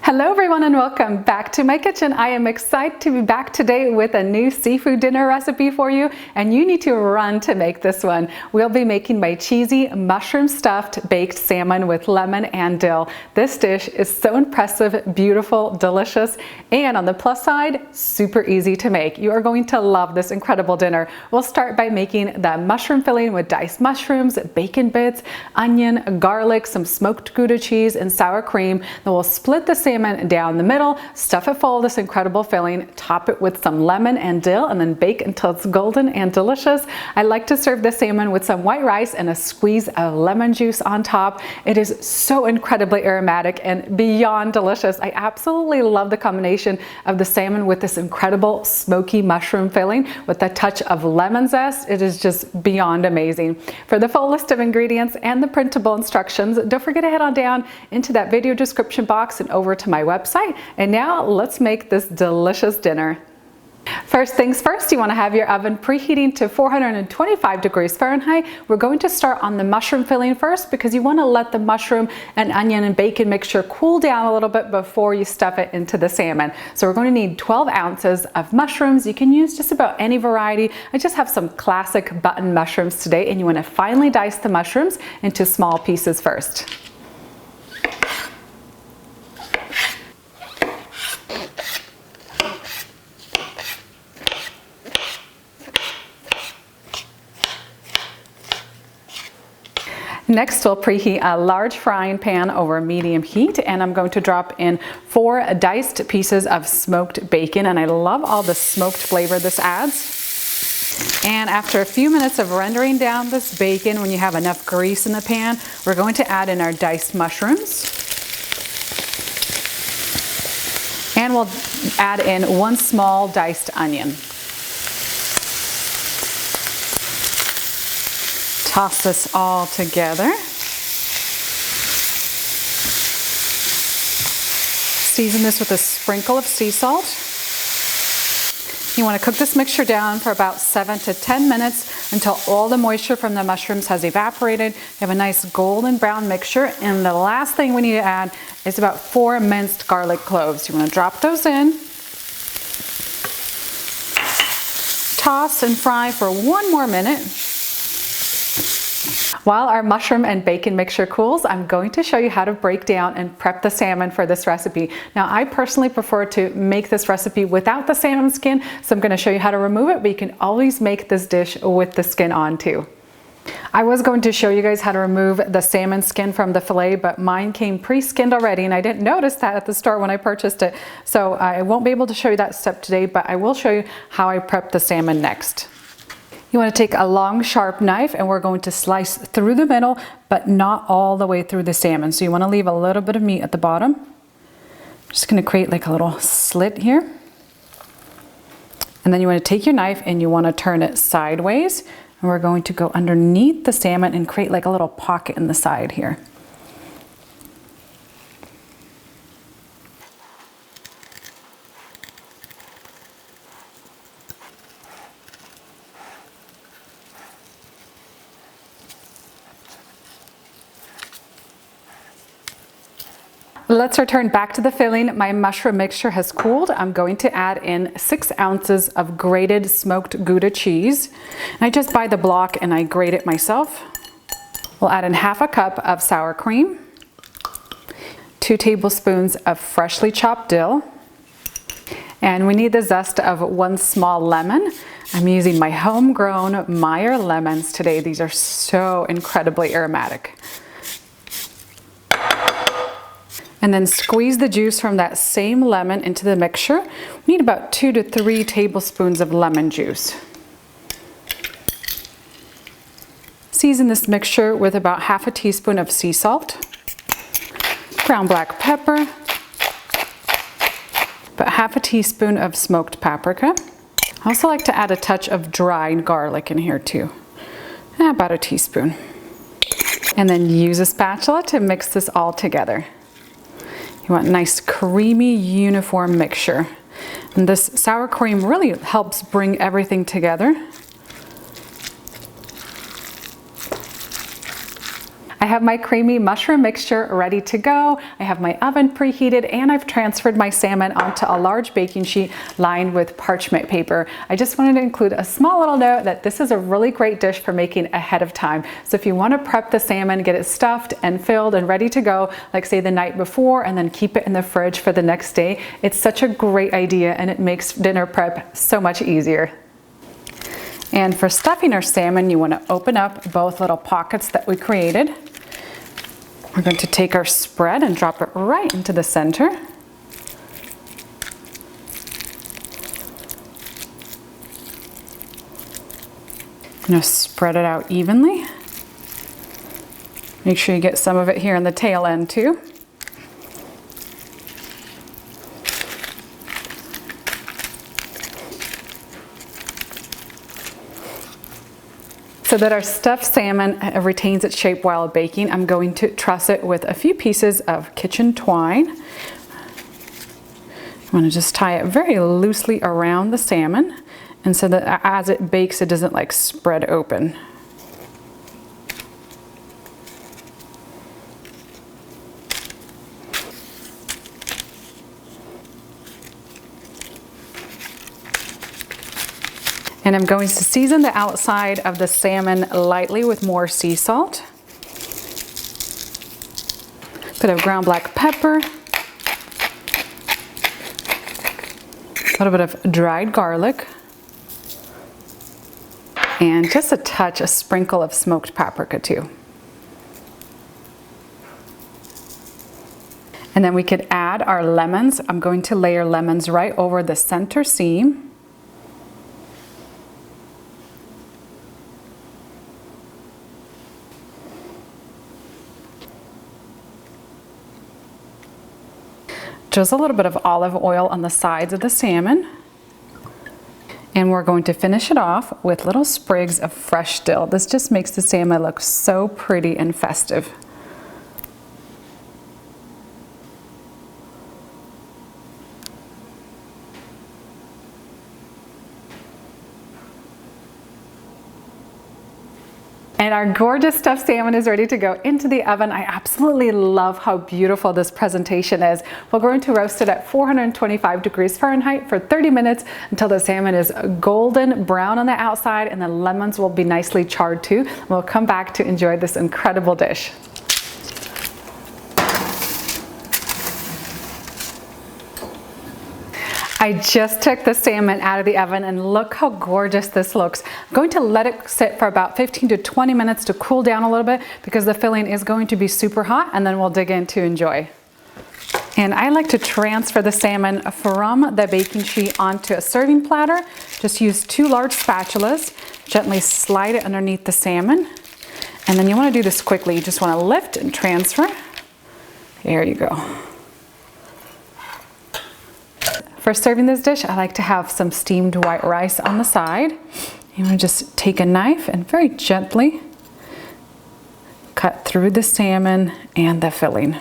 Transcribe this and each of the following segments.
Hello everyone and welcome back to my kitchen. I am excited to be back today with a new seafood dinner recipe for you, and you need to run to make this one. We'll be making my cheesy mushroom stuffed baked salmon with lemon and dill. This dish is so impressive, beautiful, delicious, and on the plus side, super easy to make. You are going to love this incredible dinner. We'll start by making the mushroom filling with diced mushrooms, bacon bits, onion, garlic, some smoked Gouda cheese, and sour cream. Then we'll split the salmon down the middle, stuff it full of this incredible filling, top it with some lemon and dill, and then bake until it's golden and delicious. I like to serve the salmon with some white rice and a squeeze of lemon juice on top. It is so incredibly aromatic and beyond delicious. I absolutely love the combination of the salmon with this incredible smoky mushroom filling with a touch of lemon zest. It is just beyond amazing. For the full list of ingredients and the printable instructions, don't forget to head on down into that video description box and over to my website. And now let's make this delicious dinner. First things first, you want to have your oven preheating to 425 degrees Fahrenheit. We're going to start on the mushroom filling first because you want to let the mushroom and onion and bacon mixture cool down a little bit before you stuff it into the salmon. So we're going to need 12 ounces of mushrooms. You can use just about any variety. I just have some classic button mushrooms today, and you want to finely dice the mushrooms into small pieces first. Next, we'll preheat a large frying pan over medium heat, and I'm going to drop in 4 diced pieces of smoked bacon, and I love all the smoked flavor this adds. And after a few minutes of rendering down this bacon, when you have enough grease in the pan, we're going to add in our diced mushrooms. And we'll add in 1 small diced onion. Toss this all together. Season this with a sprinkle of sea salt. You want to cook this mixture down for about 7 to 10 minutes until all the moisture from the mushrooms has evaporated. You have a nice golden brown mixture, and the last thing we need to add is about 4 minced garlic cloves. You want to drop those in. Toss and fry for 1 more minute. While our mushroom and bacon mixture cools, I'm going to show you how to break down and prep the salmon for this recipe. Now, I personally prefer to make this recipe without the salmon skin, so I'm going to show you how to remove it, but you can always make this dish with the skin on too. I was going to show you guys how to remove the salmon skin from the fillet, but mine came pre-skinned already, and I didn't notice that at the store when I purchased it. So I won't be able to show you that step today, but I will show you how I prep the salmon next. You want to take a long, sharp knife, and we're going to slice through the middle, but not all the way through the salmon. So you want to leave a little bit of meat at the bottom. I'm just going to create like a little slit here. And then you want to take your knife and you want to turn it sideways. And we're going to go underneath the salmon and create like a little pocket in the side here. Let's return back to the filling. My mushroom mixture has cooled. I'm going to add in 6 ounces of grated smoked Gouda cheese. And I just buy the block and I grate it myself. We'll add in ½ a cup of sour cream, 2 tablespoons of freshly chopped dill, and we need the zest of 1 small lemon. I'm using my homegrown Meyer lemons today. These are so incredibly aromatic. And then squeeze the juice from that same lemon into the mixture. We need about 2 to 3 tablespoons of lemon juice. Season this mixture with about ½ a teaspoon of sea salt, ground black pepper, about ½ a teaspoon of smoked paprika. I also like to add a touch of dried garlic in here too, about a teaspoon. And then use a spatula to mix this all together. You want a nice creamy uniform mixture. And this sour cream really helps bring everything together. I have my creamy mushroom mixture ready to go. I have my oven preheated, and I've transferred my salmon onto a large baking sheet lined with parchment paper. I just wanted to include a small little note that this is a really great dish for making ahead of time. So if you want to prep the salmon, get it stuffed and filled and ready to go, like say the night before, and then keep it in the fridge for the next day, it's such a great idea, and it makes dinner prep so much easier. And for stuffing our salmon, you want to open up both little pockets that we created. We're going to take our spread and drop it right into the center. I'm going to spread it out evenly. Make sure you get some of it here in the tail end too. So that our stuffed salmon retains its shape while baking, I'm going to truss it with a few pieces of kitchen twine. I'm going to just tie it very loosely around the salmon, and so that as it bakes, it doesn't like spread open. And I'm going to season the outside of the salmon lightly with more sea salt. Bit of ground black pepper. A little bit of dried garlic. And just a sprinkle of smoked paprika too. And then we could add our lemons. I'm going to layer lemons right over the center seam. Just a little bit of olive oil on the sides of the salmon. And we're going to finish it off with little sprigs of fresh dill. This just makes the salmon look so pretty and festive. And our gorgeous stuffed salmon is ready to go into the oven. I absolutely love how beautiful this presentation is. We're going to roast it at 425 degrees Fahrenheit for 30 minutes until the salmon is golden brown on the outside, and the lemons will be nicely charred too. We'll come back to enjoy this incredible dish. I just took the salmon out of the oven, and look how gorgeous this looks. I'm going to let it sit for about 15 to 20 minutes to cool down a little bit, because the filling is going to be super hot, and then we'll dig in to enjoy. And I like to transfer the salmon from the baking sheet onto a serving platter. Just use 2 large spatulas, gently slide it underneath the salmon. And then you want to do this quickly. You just want to lift and transfer. There you go. For serving this dish, I like to have some steamed white rice on the side. You want to just take a knife and very gently cut through the salmon and the filling.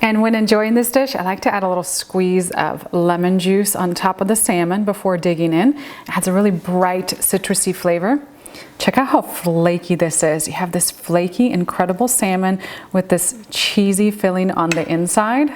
And when enjoying this dish, I like to add a little squeeze of lemon juice on top of the salmon before digging in. It adds a really bright citrusy flavor. Check out how flaky this is. You have this flaky, incredible salmon with this cheesy filling on the inside.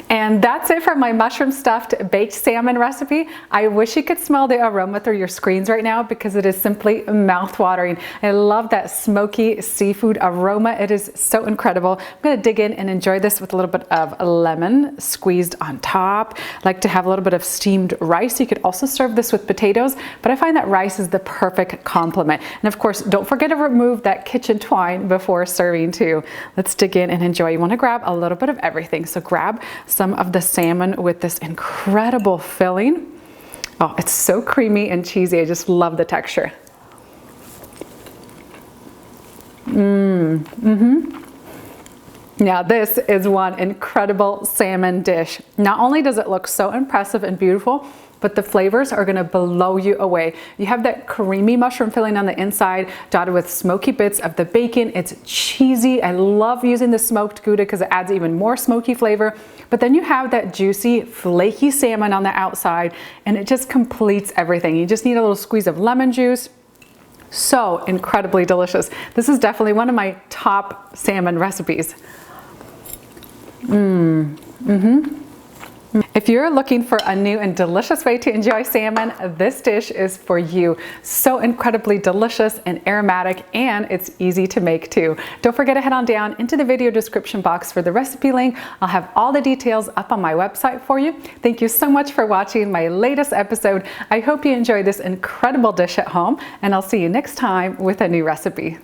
And that's it for my mushroom stuffed baked salmon recipe. I wish you could smell the aroma through your screens right now, because it is simply mouth-watering. I love that smoky seafood aroma. It is so incredible. I'm gonna dig in and enjoy this with a little bit of lemon squeezed on top. I like to have a little bit of steamed rice. You could also serve this with potatoes, but I find that rice is the perfect complement. And of course, don't forget to remove that kitchen twine before serving too. Let's dig in and enjoy. You wanna grab a little bit of everything. So grab some of the salmon with this incredible filling. Oh, it's so creamy and cheesy. I just love the texture. Now this is one incredible salmon dish. Not only does it look so impressive and beautiful, but the flavors are gonna blow you away. You have that creamy mushroom filling on the inside, dotted with smoky bits of the bacon. It's cheesy. I love using the smoked Gouda because it adds even more smoky flavor. But then you have that juicy, flaky salmon on the outside, and it just completes everything. You just need a little squeeze of lemon juice. So incredibly delicious. This is definitely one of my top salmon recipes. If you're looking for a new and delicious way to enjoy salmon, this dish is for you. So incredibly delicious and aromatic, and it's easy to make too. Don't forget to head on down into the video description box for the recipe link. I'll have all the details up on my website for you. Thank you so much for watching my latest episode. I hope you enjoyed this incredible dish at home, and I'll see you next time with a new recipe.